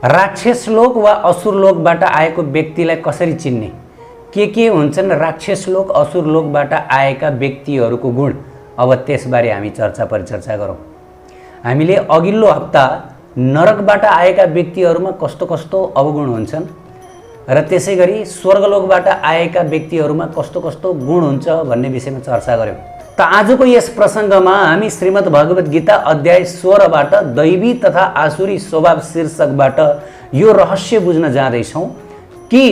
राक्षस लोक वा असुर लोकबाट आएको व्यक्तिलाई कसरी चिन्ने? के हुन्छन् राक्षस लोक असुर लोकबाट आएका व्यक्तिहरूको गुण? अब त्यसबारे हामी चर्चा परिचर्चा गरौँ। हामीले अघिल्लो हप्ता नरकबाट आएका व्यक्तिहरूमा कस्तो कस्तो अवगुण हुन्छन् र त्यसैगरी स्वर्गलोकबाट आएका व्यक्तिहरूमा कस्तो कस्तो गुण हुन्छ भन्ने विषयमा चर्चा गऱ्यौँ। त आजको यस प्रसङ्गमा हामी श्रीमद् भगवत गीता अध्याय 16 बाट दैवी तथा आसुरी स्वभाव शीर्षकबाट यो रहस्य बुझ्न जाँदैछौँ कि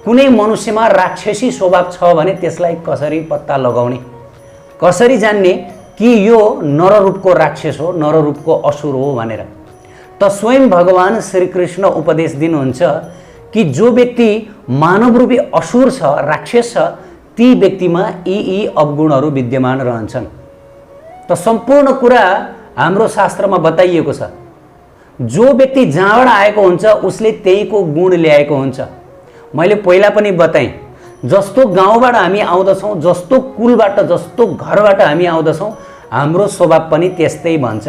कुनै मनुष्यमा राक्षसी स्वभाव छ भने त्यसलाई कसरी पत्ता लगाउने, कसरी जान्ने कि यो नररूपको राक्षस हो, नररूपको असुर हो भनेर। त स्वयं भगवान श्रीकृष्ण उपदेश दिनुहुन्छ कि जो व्यक्ति मानवरूपी असुर छ, राक्षस छ, ती व्यक्तिमा यी अवगुणहरू विद्यमान रहन्छन्। त सम्पूर्ण कुरा हाम्रो शास्त्रमा बताइएको छ। जो व्यक्ति जहाँबाट आएको हुन्छ उसले त्यहीको गुण ल्याएको हुन्छ। मैले पहिला पनि बताएँ, जस्तो गाउँबाट हामी आउँदछौँ, जस्तो कुलबाट, जस्तो घरबाट हामी आउँदछौँ, हाम्रो स्वभाव पनि त्यस्तै भन्छ।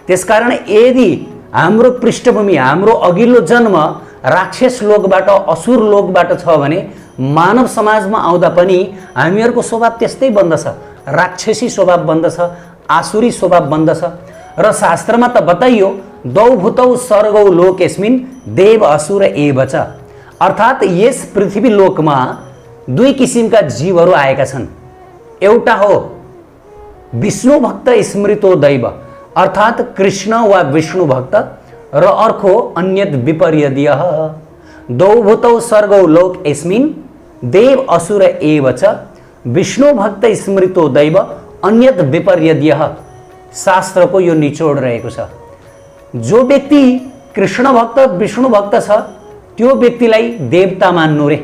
त्यसकारण यदि हाम्रो पृष्ठभूमि, हाम्रो अघिल्लो जन्म राक्षस लोकबाट, असुर लोकबाट छ भने मानव समाजमा आउँदा पनि हामीहरूको स्वभाव त्यस्तै बन्दछ, राक्षसी स्वभाव बन्दछ, आसुरी स्वभाव बन्दछ। र शास्त्रमा त बताइयो, दौभूतौ सर्गौ लोकेस्मिन् देव असुर एव च, अर्थात् यस पृथ्वी लोकमा दुई किसिमका जीवहरू आएका छन्। एउटा हो विष्णु भक्त स्मृतो दैव, अर्थात् कृष्ण वा विष्णु भक्त, र अर्को अन्यत विपर्यदीयः। दौभूतौ सर्गौ लोकेस्मिन् देव असुर एव च, विष्णु भक्त स्मृतो दैव अन्यत विपर्यदीयः। शास्त्रको यो निचोड रहेको छ। जो व्यक्ति कृष्ण भक्त, विष्णु भक्त छ, त्यो व्यक्तिलाई देवता मान्नु रे।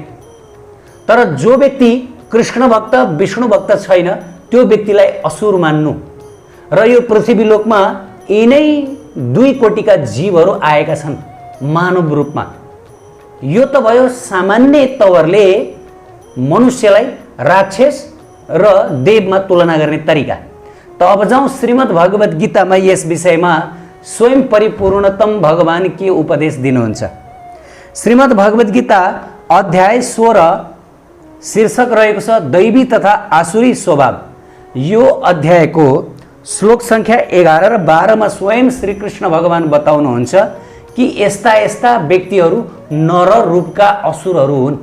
तर जो व्यक्ति कृष्ण भक्त, विष्णु भक्त छैन, त्यो व्यक्तिलाई असुर मान्नु। र यो पृथ्वी लोकमा यिनै दुई कोटिका जीवहरू आएका छन् मानव रूपमा। यो त भयो सामान्य तवरले मनुष्यलाई राक्षस र देवमा तुलना गर्ने तरिका। त अब जाउँ श्रीमद् भगवत गीतामा। यस विषयमा स्वयं परिपूर्णतम भगवान के उपदेश दिनुहुन्छ? श्रीमद् भगवत गीता अध्याय 16 शीर्षक रहेको छ दैवी तथा आसुरी स्वभाव। यो अध्यायको श्लोक संख्या 11 र 12 मा स्वयं श्रीकृष्ण भगवान बताउनुहुन्छ कि यस्ता यस्ता व्यक्तिहरू नर रूपका असुरहरू हुन्।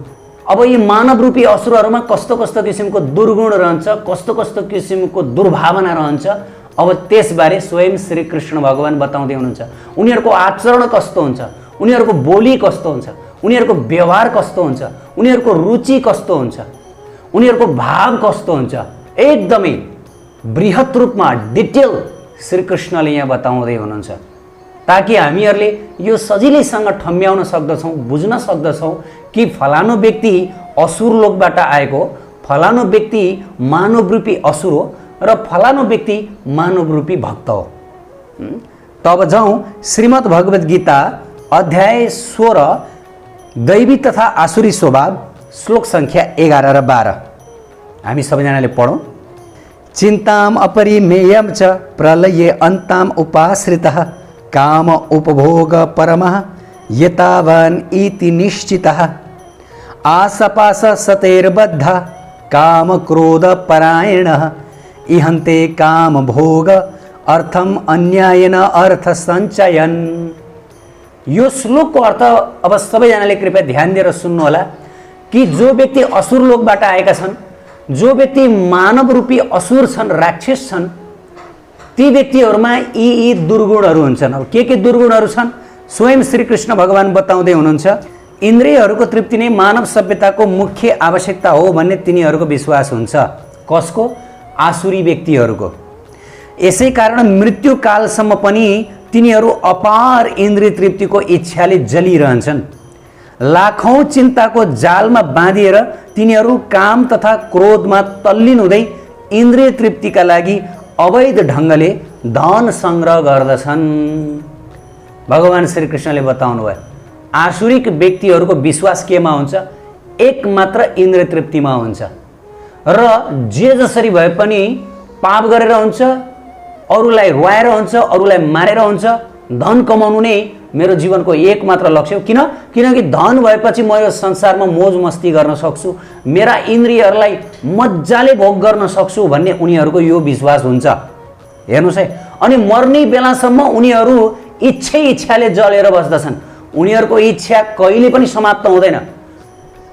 अब यी मानव रूपी असुरहरूमा कस्तो कस्तो किसिमको दुर्गुण रहन्छ, कस्तो कस्तो किसिमको दुर्भावना रहन्छ, अब त्यसबारे स्वयं श्रीकृष्ण भगवान बताउँदै हुनुहुन्छ। उनीहरूको आचरण कस्तो हुन्छ, उनीहरूको बोली कस्तो हुन्छ, उनीहरूको व्यवहार कस्तो हुन्छ, उनीहरूको रुचि कस्तो हुन्छ, उनीहरूको भाव कस्तो हुन्छ, एकदमै बृहत रूपमा डिटेल श्रीकृष्णले यहाँ बताउँदै हुनुहुन्छ, ताकि हामीहरूले यो सजिलैसँग ठम्ब्याउन सक्दछौँ, बुझ्न सक्दछौँ कि फलानु व्यक्ति असुर लोकबाट आएको, फलानु व्यक्ति मानव रूपी असुर हो र फलानु व्यक्ति मानव रूपी भक्त हो। तब जाउँ श्रीमद् भगवत गीता अध्याय 16 दैवी तथा आसुरी स्वभाव, श्लोक संख्या 11 र 12। हामी सबैजनाले पढौँ। चिन्ताम अपरिमेयं च प्रलये अन्ताम उपाश्रितः काम उपभोग परमः यतावान् इति निश्चितः आसपास सतेर्बद्ध काम क्रोध परायणः इहन्ते काम भोग अर्थम अन्यायन अर्थ सञ्चयन्। यो श्लोकको अर्थ अब सबैजनाले कृपया ध्यान दिएर सुन्नु होला कि जो व्यक्ति असुर लोकबाट आएका छन्, जो व्यक्ति मानव रूपी असुर छन्, राक्षस छन्, ती व्यक्तिहरूमा यी दुर्गुणहरू हुन्छन्। अब के दुर्गुणहरू छन् स्वयं श्रीकृष्ण भगवान बताउँदै हुनुहुन्छ। इन्द्रियहरूको तृप्ति नै मानव सभ्यताको मुख्य आवश्यकता हो भन्ने तिनीहरूको विश्वास हुन्छ। कसको? आसुरी व्यक्तिहरूको। यसै कारण मृत्युकालसम्म पनि तिनीहरू अपार इन्द्रिय तृप्तिको इच्छाले जलिरहन्छन्। लाखौं चिन्ताको जालमा बाँधिएर तिनीहरू काम तथा क्रोधमा तल्लीन हुँदै इन्द्रिय तृप्तिका लागि अवैध ढङ्गले धन सङ्ग्रह गर्दछन्। भगवान श्रीकृष्णले बताउनु भयो, आसुरिक व्यक्तिहरूको विश्वास केमा हुन्छ? एक मात्र इन्द्रिय तृप्तिमा हुन्छ र जे जसरी भए पनि पाप गरेर हुन्छ, अरूलाई रुवाएर हुन्छ, अरूलाई मारेर हुन्छ, धन कमाउनु नै मेरो जीवनको एक मात्र लक्ष्य हो। किनकि धन भएपछि म यो संसारमा मोज मस्ती गर्न सक्छु, मेरा इन्द्रियहरूलाई मजाले भोग गर्न सक्छु भन्ने उनीहरूको यो विश्वास हुन्छ। हेर्नुहोस् है, अनि मर्ने बेलासम्म उनीहरू इच्छाले जलेर बस्दछन्। उनीहरूको इच्छा कहिले पनि समाप्त हुँदैन।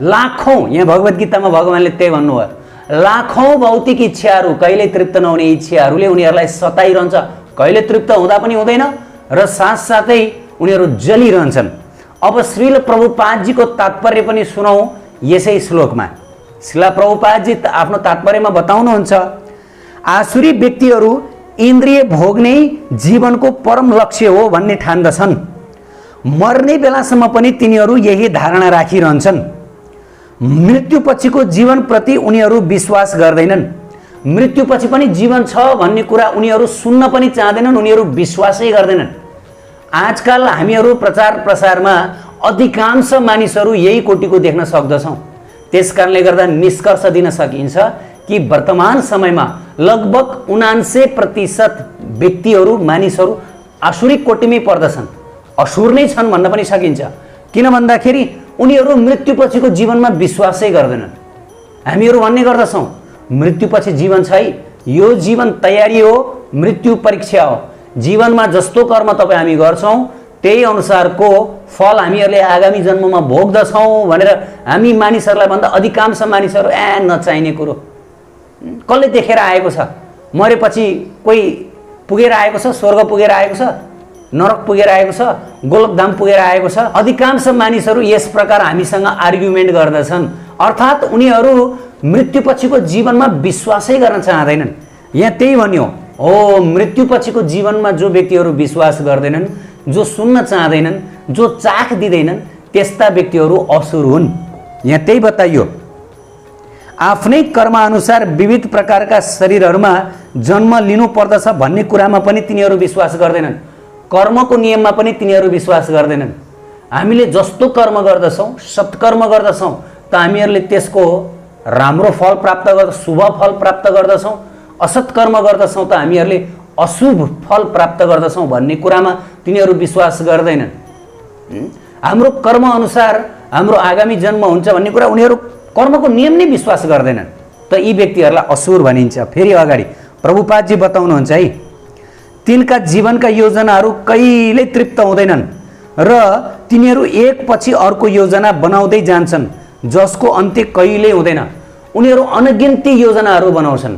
लाखौं, यहाँ भगवत गीतामा भगवानले त्यही भन्नुभयो, लाखौं भौतिक इच्छाहरू, कहिले तृप्त नहुने इच्छाहरूले उनीहरूलाई सताइरहन्छ, कहिले तृप्त हुँदा पनि हुँदैन र साथसाथै उनीहरू जलिरहन्छन्। अब श्रील प्रभुपादजीको तात्पर्य पनि सुनौँ यसै श्लोकमा। श्रील प्रभुपादजी आफ्नो तात्पर्यमा बताउनुहुन्छ, आसुरी व्यक्तिहरू इन्द्रिय भोग नै जीवनको परम लक्ष्य हो भन्ने ठान्दछन्। मर्ने बेलासम्म पनि तिनीहरू यही धारणा राखिरहन्छन्। मृत्युपछिको जीवनप्रति उनीहरू विश्वास गर्दैनन्। मृत्युपछि पनि जीवन छ भन्ने कुरा उनीहरू सुन्न पनि चाहँदैनन्, उनीहरू विश्वासै गर्दैनन्। आजकल हामीहरू प्रचार प्रसारमा अधिकांश मानिसहरू यही कोटिको देख्न सक्दछौँ। त्यसकारणले गर्दा निष्कर्ष दिन सकिन्छ कि वर्तमान समयमा लगभग 79% व्यक्तिहरू, मानिसहरू आसुरिक कोटिमै पर्दछन्, असुर नै छन् भन्न पनि सकिन्छ। किन भन्दाखेरि उनीहरू मृत्युपछिको जीवनमा विश्वासै गर्दैनन्। हामीहरू भन्ने गर्दछौँ मृत्युपछि जीवन छै, यो जीवन तयारी हो, मृत्यु परीक्षा हो। जीवनमा जस्तो कर्म तपाईँ हामी गर्छौँ त्यही अनुसारको फल हामीहरूले आगामी जन्ममा भोग्दछौँ भनेर हामी मानिसहरूलाई भन्दा अधिकांश मानिसहरू नचाहिने कुरो कसले देखेर आएको छ? मरेपछि कोही पुगेर आएको छ, स्वर्ग पुगेर आएको छ, नरक पुगेर आएको छ, गोलकधाम पुगेर आएको छ? अधिकांश मानिसहरू यस प्रकार हामीसँग आर्ग्युमेन्ट गर्दछन्। अर्थात् उनीहरू मृत्युपछिको जीवनमा विश्वासै गर्न चाहँदैनन्। यहाँ त्यही भन्यो हो, मृत्युपछिको जीवनमा जो व्यक्तिहरू विश्वास गर्दैनन्, जो सुन्न चाहँदैनन्, जो चाख दिँदैनन्, त्यस्ता व्यक्तिहरू असुर हुन्। यहाँ त्यही बताइयो, आफ्नै कर्मअनुसार विविध प्रकारका शरीरहरूमा जन्म लिनु पर्दछ भन्ने कुरामा पनि तिनीहरू विश्वास गर्दैनन्। कर्मको नियममा पनि तिनीहरू विश्वास गर्दैनन्। हामीले जस्तो कर्म गर्दछौँ, सत्कर्म गर्दछौँ त हामीहरूले त्यसको राम्रो फल प्राप्त गर्द, शुभ फल प्राप्त गर्दछौँ। असत्कर्म गर्दछौँ त हामीहरूले अशुभ फल प्राप्त गर्दछौँ भन्ने कुरामा तिनीहरू विश्वास गर्दैनन्। हाम्रो कर्म अनुसार हाम्रो आगामी जन्म हुन्छ भन्ने कुरा उनीहरू कर्मको नियम नै विश्वास गर्दैनन्। त यी व्यक्तिहरूलाई असुर भनिन्छ। फेरि अगाडि प्रभुपादजी बताउनुहुन्छ है, तिनका जीवनका योजनाहरू कहिल्यै तृप्त हुँदैनन् र तिनीहरू एक पछि अर्को योजना बनाउँदै जान्छन् जसको अन्त्य कहिल्यै हुँदैन। उनीहरू अनगिन्ती योजनाहरू बनाउँछन्।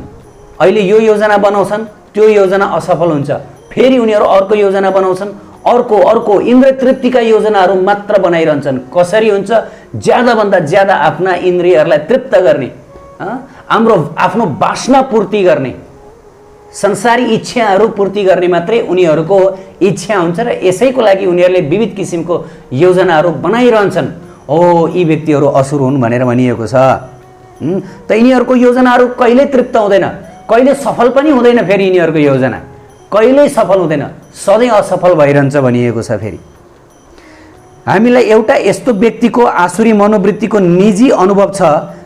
अहिले यो योजना बनाउँछन्, त्यो योजना असफल हुन्छ, फेरि उनीहरू अर्को योजना बनाउँछन्, अर्को इन्द्रिय तृप्तिका योजनाहरू मात्र बनाइरहन्छन्। कसरी हुन्छ? ज्यादाभन्दा ज्यादा आफ्ना इन्द्रियहरूलाई तृप्त गर्ने, आफ्नो वासना पूर्ति गर्ने, संसारी इच्छाहरू पूर्ति गर्ने मात्रै उनीहरूको इच्छा हुन्छ र यसैको लागि उनीहरूले विविध किसिमको योजनाहरू बनाइरहन्छन्। ओ, यी व्यक्तिहरू असुर हुन् भनेर भनिएको छ। त यिनीहरूको योजनाहरू कहिल्यै तृप्त हुँदैन, कहिले सफल पनि हुँदैन। फेरि यिनीहरूको योजना कहिल्यै सफल हुँदैन, सधैँ असफल भइरहन्छ भनिएको छ। फेरि हामीलाई एउटा यस्तो व्यक्तिको आसुरी मनोवृत्तिको निजी अनुभव छ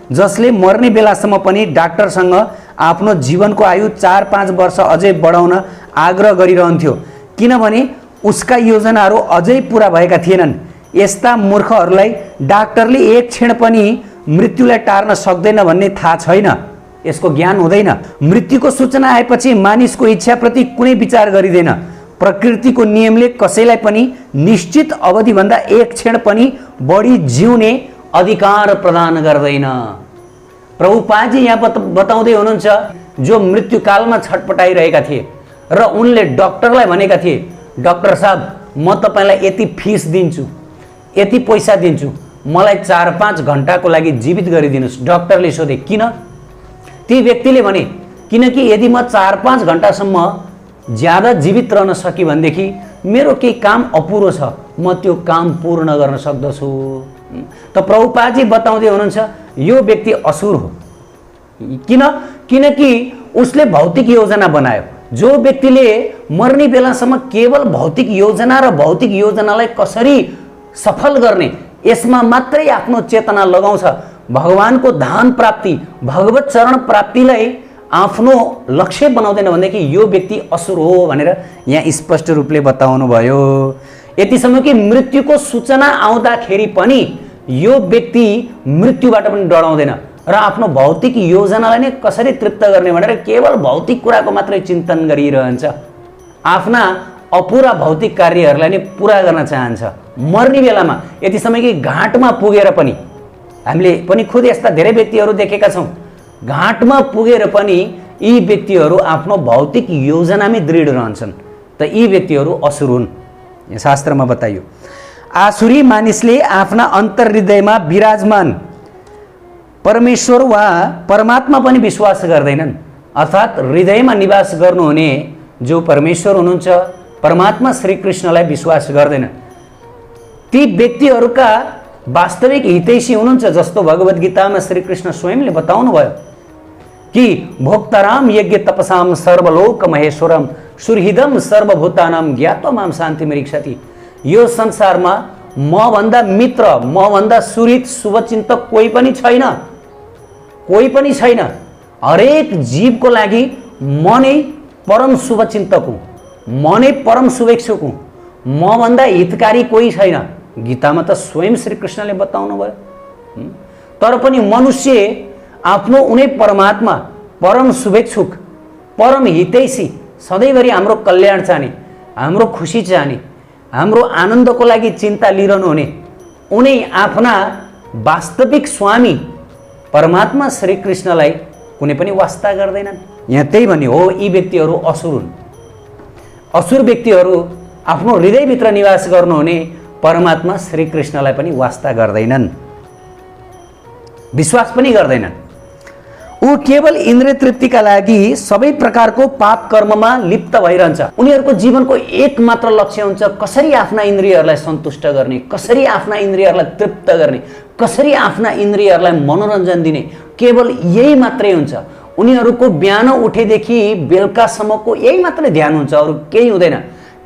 जसले मर्ने बेलासम्म पनि डाक्टरसँग आफ्नो जीवनको आयु 4-5 वर्ष अझै बढाउन आग्रह गरिरहन्थ्यो, किनभने उसका योजनाहरू अझै पुरा भएका थिएनन्। यस्ता मूर्खहरूलाई डाक्टरले एक क्षण पनि मृत्युलाई टार्न सक्दैन भन्ने थाहा छैन, यसको ज्ञान हुँदैन। मृत्युको सूचना आएपछि मानिसको इच्छाप्रति कुनै विचार गरिँदैन। प्रकृतिको नियमले कसैलाई पनि निश्चित अवधिभन्दा एक क्षण पनि बढी जिउने अधिकार प्रदान गर्दैन। प्रभुपादजी यहाँ बताउँदै हुनुहुन्छ, जो मृत्युकालमा छटपटाइरहेका थिए र उनले डक्टरलाई भनेका थिए, डाक्टर साहब म तपाईँलाई यति फिस दिन्छु, यति पैसा दिन्छु, मलाई 4-5 घन्टाको लागि जीवित गरिदिनुहोस्। डाक्टरले सोधे किन? ती व्यक्तिले भने किनकि यदि म 4-5 घन्टासम्म ज्यादा जीवित रहन सके भनेदेखि मेरो केही काम अपुरो छ, म त्यो काम पूर्ण गर्न सक्दछु। त प्रभुपादजी बताउँदै हुनुहुन्छ यो व्यक्ति असुर हो। किनकि उसले भौतिक योजना बनायो। जो व्यक्तिले मर्ने बेलासम्म केवल भौतिक योजना र भौतिक योजनालाई कसरी सफल गर्ने यसमा मात्रै आफ्नो चेतना लगाउँछ, भगवानको धाम प्राप्ति, भगवत चरण प्राप्तिलाई आफ्नो लक्ष्य बनाउँदैन भनेदेखि यो व्यक्ति असुर हो भनेर यहाँ स्पष्ट रूपले बताउनु भयो। यतिसम्म कि मृत्युको सूचना आउँदाखेरि पनि यो व्यक्ति मृत्युबाट पनि डराउँदैन र आफ्नो भौतिक योजनालाई नै कसरी तृप्त गर्ने भनेर केवल भौतिक कुराको मात्रै चिन्तन गरिरहन्छ। आफ्ना अपुरा भौतिक कार्यहरूलाई नै पुरा गर्न चाहन्छ। मर्ने बेलामा यतिसम्म कि घाटमा पुगेर पनि हामीले पनि खुद यस्ता धेरै व्यक्तिहरू देखेका छौँ। घाटमा पुगेर पनि यी व्यक्तिहरू आफ्नो भौतिक योजनामै दृढ रहन्छन्। त यी व्यक्तिहरू असुर हुन्, शास्त्रमा बताइयो। आसुरी मानिसले आफ्ना अन्तर्हृदयमा विराजमान परमेश्वर वा परमात्मा पनि विश्वास गर्दैनन्। अर्थात् हृदयमा निवास गर्नुहुने जो परमेश्वर हुनुहुन्छ, परमात्मा श्रीकृष्णलाई विश्वास गर्दैनन्। ती व्यक्तिहरूका वास्तविक हितैषी हुनुहुन्छ। जस्तो भगवद् गीतामा श्रीकृष्ण स्वयंले बताउनु भयो कि भोक्ताराम यज्ञ तपसाम सर्वलोक महेश्वरम सुहृदम सर्वभूतानाम ज्ञात्वा माम शान्तिमरीक्षति। यो संसारमा मभन्दा मित्र, मभन्दा सुहृद शुभचिन्तक कोही पनि छैन, कोही पनि छैन। हरेक जीवको लागि म नै परम शुभचिन्तक हुँ, म नै परम शुभेच्छुक हुँ, मभन्दा हितकारी कोही छैन। गीतामा त स्वयं श्रीकृष्णले बताउनु भयो। तर पनि मनुष्य आफ्नो उनै परमात्मा, परम शुभेच्छुक, परम हितैषी, सधैँभरि हाम्रो कल्याण चाहने, हाम्रो खुसी चाहने, हाम्रो आनन्दको लागि चिन्ता लिइरहनु हुने उनै आफ्ना वास्तविक स्वामी परमात्मा श्रीकृष्णलाई कुनै पनि वास्ता गर्दैनन्। यहाँ त्यही भन्यो हो, यी व्यक्तिहरू असुर हुन्। असुर व्यक्तिहरू आफ्नो हृदयभित्र निवास गर्नुहुने परमात्मा श्रीकृष्णलाई पनि वास्ता गर्दैनन्, विश्वास पनि गर्दैनन्। ऊ केवल इन्द्रिय तृप्तिका लागि सबै प्रकारको पाप कर्ममा लिप्त भइरहन्छ। उनीहरूको जीवनको एकमात्र लक्ष्य हुन्छ कसरी आफ्ना इन्द्रियहरूलाई सन्तुष्ट गर्ने, कसरी आफ्ना इन्द्रियहरूलाई तृप्त गर्ने, कसरी आफ्ना इन्द्रियहरूलाई मनोरञ्जन दिने, केवल यही मात्रै हुन्छ। उनीहरूको बिहान उठेदेखि बेलुकासम्मको यही मात्रै ध्यान हुन्छ, अरू केही हुँदैन।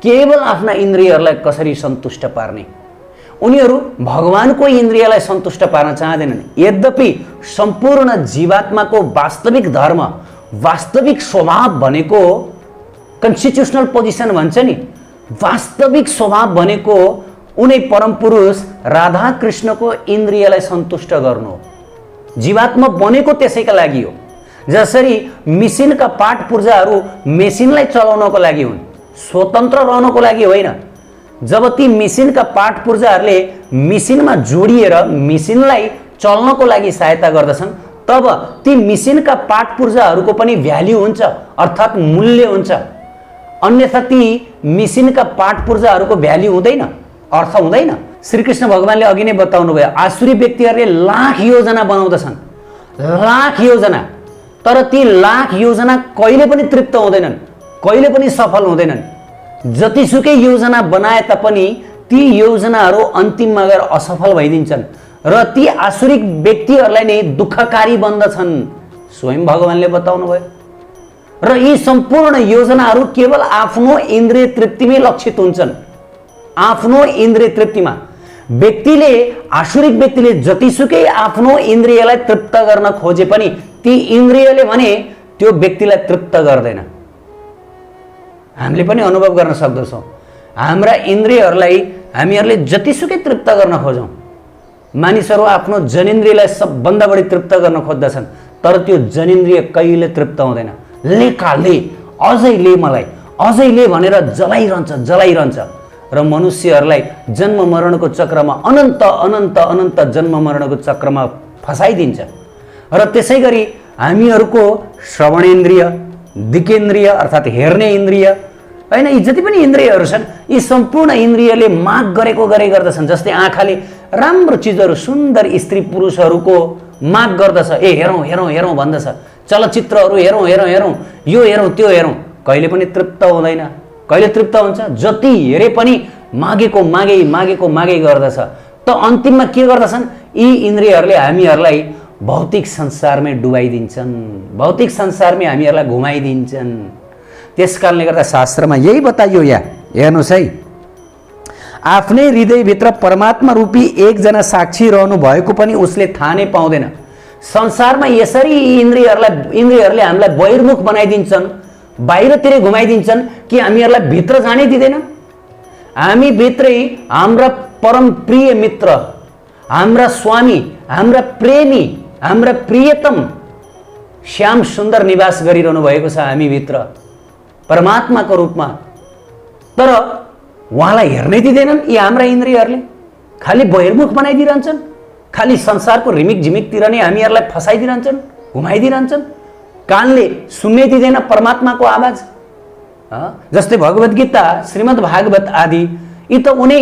केवल आफ्ना इन्द्रियहरूलाई कसरी सन्तुष्ट पार्ने। उनीहरू भगवानको इन्द्रियलाई सन्तुष्ट पार्न चाहँदैनन्। यद्यपि सम्पूर्ण जीवात्माको वास्तविक धर्म, वास्तविक स्वभाव भनेको कन्स्टिट्युसनल पोजिसन भन्छ नि, वास्तविक स्वभाव भनेको उनै परम पुरुष राधा कृष्णको इन्द्रियलाई सन्तुष्ट गर्नु हो। जीवात्मा बनेको त्यसैका लागि हो। जसरी मेसिनका पार्ट पुर्जाहरू मेसिनलाई चलाउनको लागि हुन्, स्वतन्त्र रहनको लागि होइन। जब ती मेसिनका पार्ट पुर्जाहरूले मेसिनमा जोडिएर मेसिनलाई चल्नको लागि सहायता गर्दछन्, तब ती मेसिनका पार्ट पुर्जाहरूको पनि भ्याल्यु हुन्छ, अर्थात् मूल्य हुन्छ। अन्यथा ती मेसिनका पार्ट पुर्जाहरूको भ्याल्यु हुँदैन, अर्थ हुँदैन। श्रीकृष्ण भगवानले अघि नै बताउनु भयो, आसुरी व्यक्तिहरूले लाख योजना बनाउँदछन्, लाख योजना, तर ती लाख योजना कहिले पनि तृप्त हुँदैनन्, कहिले पनि सफल हुँदैनन्। जतिसुकै योजना बनाए तापनि ती योजनाहरू अन्तिममा गएर असफल भइदिन्छन् र ती आसुरिक व्यक्तिहरूलाई नै दुःखकारी बन्दछन्, स्वयं भगवानले बताउनु भयो। र यी सम्पूर्ण योजनाहरू केवल आफ्नो इन्द्रिय तृप्तिमै लक्षित हुन्छन्, आफ्नो इन्द्रिय तृप्तिमा। व्यक्तिले, आसुरिक व्यक्तिले जतिसुकै आफ्नो इन्द्रियलाई तृप्त गर्न खोजे पनि ती इन्द्रियले भने त्यो व्यक्तिलाई तृप्त गर्दैन। हामीले पनि अनुभव गर्न सक्दछौँ। हाम्रा इन्द्रियहरूलाई हामीहरूले जतिसुकै तृप्त गर्न खोजौँ, मानिसहरू आफ्नो जनेन्द्रियलाई सबभन्दा बढी तृप्त गर्न खोज्दछन्, तर त्यो जनेन्द्रिय कहिले तृप्त हुँदैन। ले अझै ले मलाई, अझै ले भनेर जलाइरहन्छ, जलाइरहन्छ। र मनुष्यहरूलाई जन्म मरणको चक्रमा अनन्त अनन्त अनन्त जन्म मरणको चक्रमा फसाइदिन्छ। र त्यसै गरी हामीहरूको श्रवणेन्द्रिय, दिकेन्द्रिय अर्थात् हेर्ने इन्द्रिय होइन, यी जति पनि इन्द्रियहरू छन्, यी सम्पूर्ण इन्द्रियले माग गरेको गरे गर्दछन्। जस्तै आँखाले राम्रो चिजहरू, सुन्दर स्त्री पुरुषहरूको माग गर्दछ, ए हेरौँ हेरौँ हेरौँ भन्दछ। चलचित्रहरू हेरौँ हेरौँ हेरौँ, यो हेरौँ त्यो हेरौँ, कहिले पनि तृप्त हुँदैन। कहिले तृप्त हुन्छ? जति हेरे पनि मागेको मागै मागेको मागै गर्दछ। त अन्तिममा के गर्दछन्? यी इन्द्रियहरूले हामीहरूलाई भौतिक संसारमै डुबाइदिन्छन्, भौतिक संसारमै हामीहरूलाई घुमाइदिन्छन्। त्यस कारणले गर्दा शास्त्रमा यही बताइयो। यहाँ हेर्नुहोस् है, आफ्नै हृदयभित्र परमात्मा रूपी एकजना साक्षी रहनु भएको पनि उसले थाहा नै पाउँदैन। संसारमा यसरी इन्द्रियहरूले हामीलाई बहिर्मुख बनाइदिन्छन्, बाहिरतिर घुमाइदिन्छन् कि हामीहरूलाई भित्र जानै दिँदैन। हामी भित्रै हाम्रा परम प्रिय मित्र, हाम्रा स्वामी, हाम्रा प्रेमी, हाम्रा प्रियतम श्याम सुन्दर निवास गरिरहनु भएको छ हामी भित्र परमात्माको रूपमा। तर उहाँलाई हेर्नै दिँदैनन् यी हाम्रा इन्द्रियहरूले, खालि बहिर्मुख बनाइदिरहन्छन्, खालि संसारको रिमिक झिमिकतिर नै हामीहरूलाई फसाइदिरहन्छन्, घुमाइदिरहन्छन्। कानले सुन्नै दिँदैन परमात्माको आवाज। जस्तै भगवत गीता, श्रीमद् भागवत आदि, यी त उनै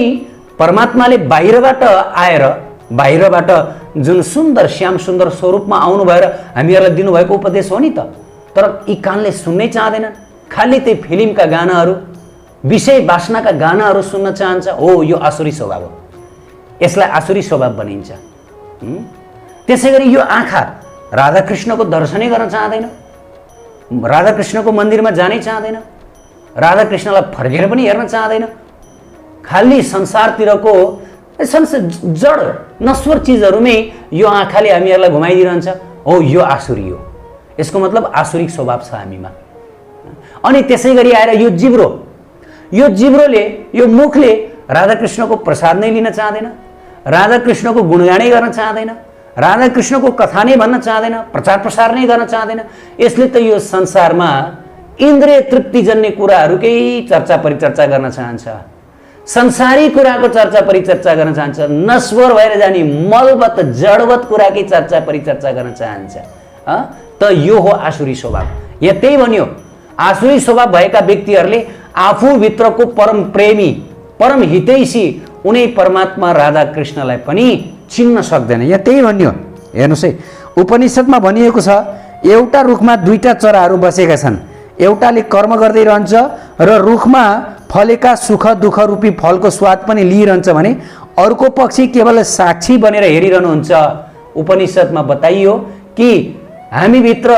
परमात्माले बाहिरबाट आएर, बाहिरबाट जुन सुन्दर श्याम सुन्दर स्वरूपमा आउनु भएर हामीहरूलाई दिनुभएको उपदेश हो नि त। तर यी कानले सुन्नै चाहँदैनन्, खालि त्यही फिल्मका गानाहरू, विषय वासनाका गानाहरू सुन्न चाहन्छ। हो, यो आसुरी स्वभाव हो, यसलाई आसुरी स्वभाव भनिन्छ। त्यसै गरी यो आँखा राधाकृष्णको दर्शनै गर्न चाहँदैन, राधाकृष्णको मन्दिरमा जानै चाहँदैन, राधाकृष्णलाई फर्केर पनि हेर्न चाहँदैन। खालि संसारतिरको जड नश्वर चिजहरूमै यो आँखाले हामीहरूलाई घुमाइदिरहन्छ। हो, यो आसुरी हो, यसको मतलब आसुरिक स्वभाव छ हामीमा। अनि त्यसै गरी आएर यो जिब्रो, यो जिब्रोले, यो मुखले राधाकृष्णको प्रसाद नै लिन चाहँदैन, राधाकृष्णको गुणगानै गर्न चाहँदैन, राधाकृष्णको कथा नै भन्न चाहँदैन, प्रचार प्रसार नै गर्न चाहँदैन। यसले त यो संसारमा इन्द्रिय तृप्तिजन्य कुराहरूकै चर्चा परिचर्चा गर्न चाहन्छ, संसारी कुराको चर्चा परिचर्चा गर्न चाहन्छ, नश्वर भएर जाने मलवत जडवत कुराकै चर्चा परिचर्चा गर्न चाहन्छ। त यो हो आसुरी स्वभाव। यहाँ त्यही भन्यो, आसुरी स्वभाव भएका व्यक्तिहरूले आफूभित्रको परम प्रेमी, परम हितैषी उनै परमात्मा राधाकृष्णलाई पनि चिन्न सक्दैन। यहाँ त्यही भन्यो। हेर्नुहोस् है, उपनिषदमा भनिएको छ, एउटा रुखमा दुईटा चराहरू बसेका छन्, एउटाले कर्म गर्दै रहन्छ र रुखमा फलेका सुख दुःख रूपी फलको स्वाद पनि लिइरहन्छ भने अर्को पक्षी केवल साक्षी बनेर हेरिरहनुहुन्छ। उपनिषदमा बताइयो कि हामीभित्र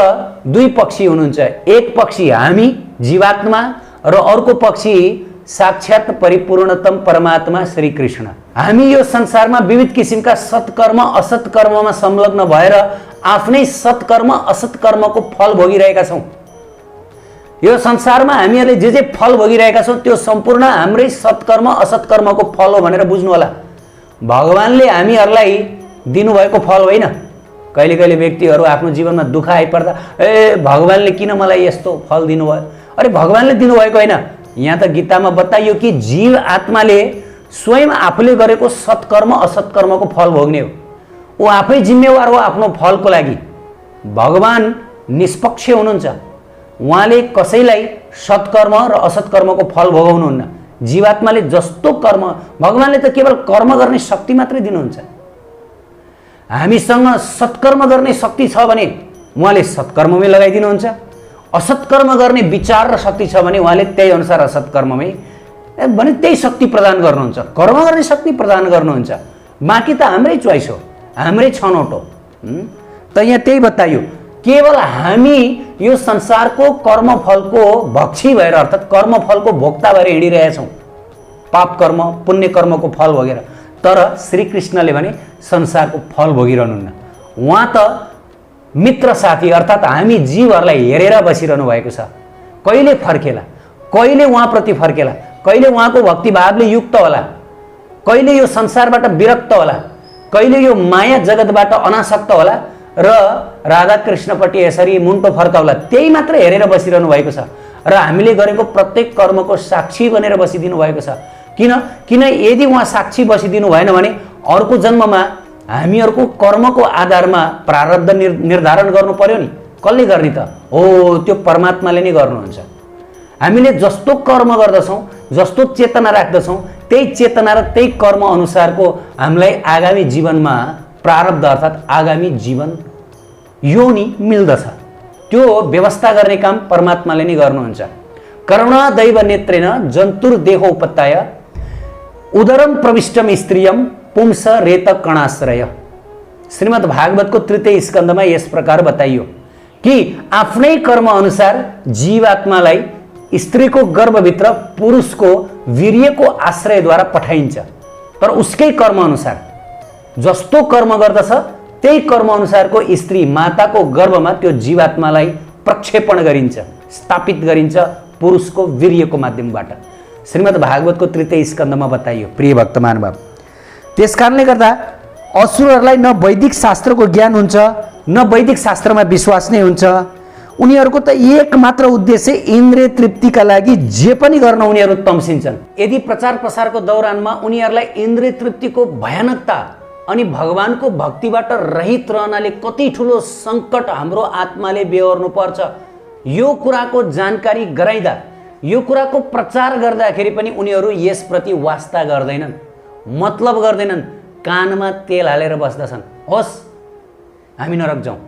दुई पक्षी हुनुहुन्छ, एक पक्षी हामी जीवात्मा र अर्को पक्षी साक्षात परिपूर्णतम परमात्मा श्री कृष्ण। हामी यो संसारमा विविध किसिमका सत्कर्म असत्कर्ममा संलग्न भएर आफ्नै सत्कर्म असत्कर्मको फल भोगिरहेका छौँ। यो संसारमा हामीहरूले जे फल भोगिरहेका छौँ त्यो सम्पूर्ण हाम्रै सत्कर्म असत्कर्मको फल हो भनेर बुझ्नु होला। भगवानले हामीहरूलाई दिनुभएको फल होइन। कहिले कहिले व्यक्तिहरू आफ्नो जीवनमा दुःख आइपर्दा भगवानले किन मलाई यस्तो फल दिनुभयो? अरे भगवानले दिनुभएको होइन। यहाँ त गीतामा बताइयो कि जीव आत्माले स्वयं आफूले गरेको सत्कर्म असत्कर्मको फल भोग्ने हो। ऊ आफै जिम्मेवार हो आफ्नो फलको लागि। भगवान निष्पक्ष हुनुहुन्छ। उहाँले कसैलाई सत्कर्म र असत्कर्मको फल भोगाउनुहुन्न। जीवात्माले जस्तो कर्म, भगवानले त केवल कर्म गर्ने शक्ति मात्रै दिनुहुन्छ। हामीसँग सत्कर्म गर्ने शक्ति छ भने उहाँले सत्कर्ममै लगाइदिनुहुन्छ। असत्कर्म गर्ने विचार र शक्ति छ भने उहाँले त्यही अनुसार असत्कर्ममै भने त्यही शक्ति प्रदान गर्नुहुन्छ, कर्म गर्ने शक्ति प्रदान गर्नुहुन्छ। बाँकी त हाम्रै चोइस हो, हाम्रै छनौट हो। त यहाँ त्यही बताइयो, केवल हामी यो संसारको कर्मफलको भक्षी भएर अर्थात् कर्मफलको भोक्ता भएर हिँडिरहेछौँ, पाप कर्म पुण्य कर्मको फल भोगेर। तर श्रीकृष्णले भने संसारको फल भोगिरहनुहुन्न। उहाँ त मित्र साथी अर्थात् हामी जीवहरूलाई हेरेर बसिरहनु भएको छ। कहिले फर्केला, कहिले उहाँप्रति फर्केला, कहिले उहाँको भक्तिभावले युक्त होला, कहिले यो संसारबाट विरक्त होला, कहिले यो माया जगतबाट अनासक्त होला र राधाकृष्णपट्टि यसरी मुन्टो फर्काउला, त्यही मात्र हेरेर बसिरहनु भएको छ। र हामीले गरेको प्रत्येक कर्मको साक्षी बनेर बसिदिनु भएको छ। किन यदि उहाँ साक्षी बसिदिनु भएन भने अर्को जन्ममा हामीहरूको कर्मको आधारमा प्रारब्ध निर्धारण गर्नु पर्यो नि। कसले गर्ने त? हो, त्यो परमात्माले नै गर्नुहुन्छ। हामीले जस्तो कर्म गर्दछौँ, जस्तो चेतना राख्दछौँ, त्यही चेतना र त्यही कर्म अनुसारको हामीलाई आगामी जीवनमा प्रारब्ध अर्थात् आगामी जीवन योनि मिल्दछ। त्यो व्यवस्था गर्ने काम परमात्माले नै गर्नुहुन्छ। करुणा दैव नेत्रेण जन्तुर्देहो उपत्ताय उदरम प्रविष्टम स्त्रियम पुंस रेत कणाश्रय। श्रीमद् भागवतको तृतीय स्कन्धमा यस प्रकार बताइयो कि आफ्नै कर्म अनुसार जीवात्मालाई स्त्रीको गर्भभित्र पुरुषको वीर्यको आश्रयद्वारा पठाइन्छ। तर उसकै कर्म अनुसार जस्तो कर्म गर्दछ त्यही कर्म अनुसारको स्त्री माताको गर्भमा त्यो जीवात्मालाई प्रक्षेपण गरिन्छ, स्थापित गरिन्छ पुरुषको वीर्यको माध्यमबाट। श्रीमद् भागवतको तृतीय स्कन्धमा बताइयो प्रिय भक्त महानुभाव। त्यस कारणले गर्दा असुरहरूलाई न वैदिक शास्त्रको ज्ञान हुन्छ न वैदिक शास्त्रमा विश्वास नै हुन्छ। उनीहरूको त एक मात्र उद्देश्य इन्द्रिय तृप्तिका लागि जे पनि गर्न उनीहरू तम्सिन्छन्। यदि प्रचार प्रसारको दौरानमा उनीहरूलाई इन्द्रिय तृप्तिको भयानकता अनि भगवानको भक्तिबाट रहित रहनाले कति ठुलो सङ्कट हाम्रो आत्माले बेहोर्नु पर्छ यो कुराको जानकारी गराइदा, यो कुराको प्रचार गर्दाखेरि पनि उनीहरू यसप्रति वास्ता गर्दैनन्, मतलब गर्दैनन्, कानमा तेल हालेर बस्दछन्। होस् हामी नरक जाउँ,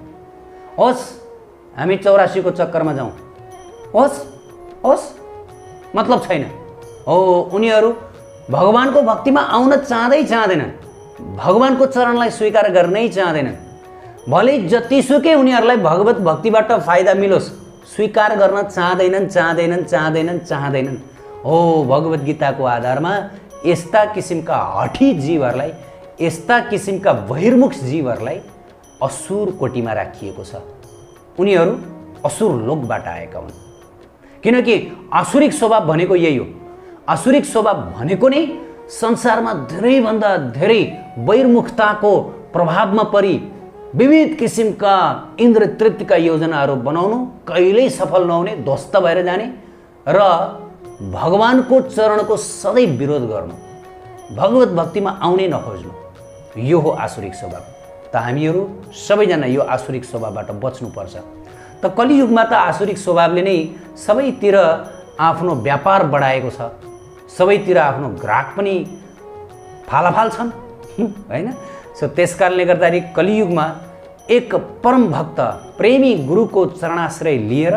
होस् हामी 84 को चक्करमा जाउँ, होस् होस् मतलब छैन। हो उनीहरू भगवानको भक्तिमा आउन चाहँदैनन्, भगवानको चरणलाई स्वीकार गर्नै चाहँदैनन्। भले जतिसुकै उनीहरूलाई भगवत भक्तिबाट फाइदा मिलोस् स्वीकार गर्न चाहँदैनन्। हो भगवत गीताको आधारमा यस्ता किसिमका हठी जीवहरूलाई, यस्ता किसिमका बहिर्मुख जीवहरूलाई असुर कोटीमा राखिएको छ। उनीहरू असुर लोकबाट आएका हुन्। किनकि आसुरिक स्वभाव भनेको यही हो। आसुरिक स्वभाव भनेको नै संसारमा धेरैभन्दा धेरै बहिर्मुखताको प्रभावमा परि विविध किसिमका इन्द्र तृप्तिका योजनाहरू बनाउनु, कहिल्यै सफल नहुने, ध्वस्त भएर जाने र भगवानको चरणको सधैँ विरोध गर्नु, भगवत भक्तिमा आउनै नखोज्नु, यो हो आसुरिक स्वभाव। त हामीहरू सबैजना यो आसुरिक स्वभावबाट बच्नुपर्छ। त कलियुगमा त आसुरिक स्वभावले नै सबैतिर आफ्नो व्यापार बढाएको छ, सबैतिर आफ्नो ग्राहक पनि फालाफाल छन् हैन। सो त्यसकारणले गर्दाखेरि कलियुगमा एक परम भक्त प्रेमी गुरुको चरणाश्रय लिएर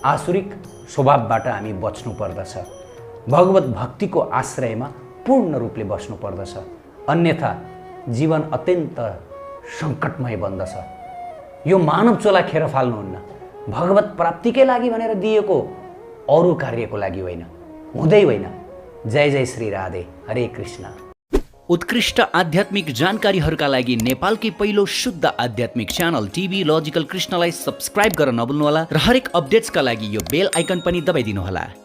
आसुरिक स्वभावबाट हामी बच्नु पर्दछ, भगवत भक्तिको आश्रयमा पूर्ण रूपले बस्नु पर्दछ। अन्यथा जीवन अत्यन्त सङ्कटमय बन्दछ। यो मानव चोला खेर फाल्नुहुन्न, भगवत प्राप्तिकै लागि भनेर दिएको, अरू कार्यको लागि होइन, हुँदै होइन। जय जय श्री राधे, हरे कृष्ण। उत्कृष्ट आध्यात्मिक जानकारीहरूका लागि नेपालकै पहिलो शुद्ध आध्यात्मिक च्यानल टिभी लजिकल कृष्णलाई सब्स्क्राइब गर्न नभुल्नुहोला र हरेक अपडेट्सका लागि यो बेल आइकन पनि दबाइदिनुहोला।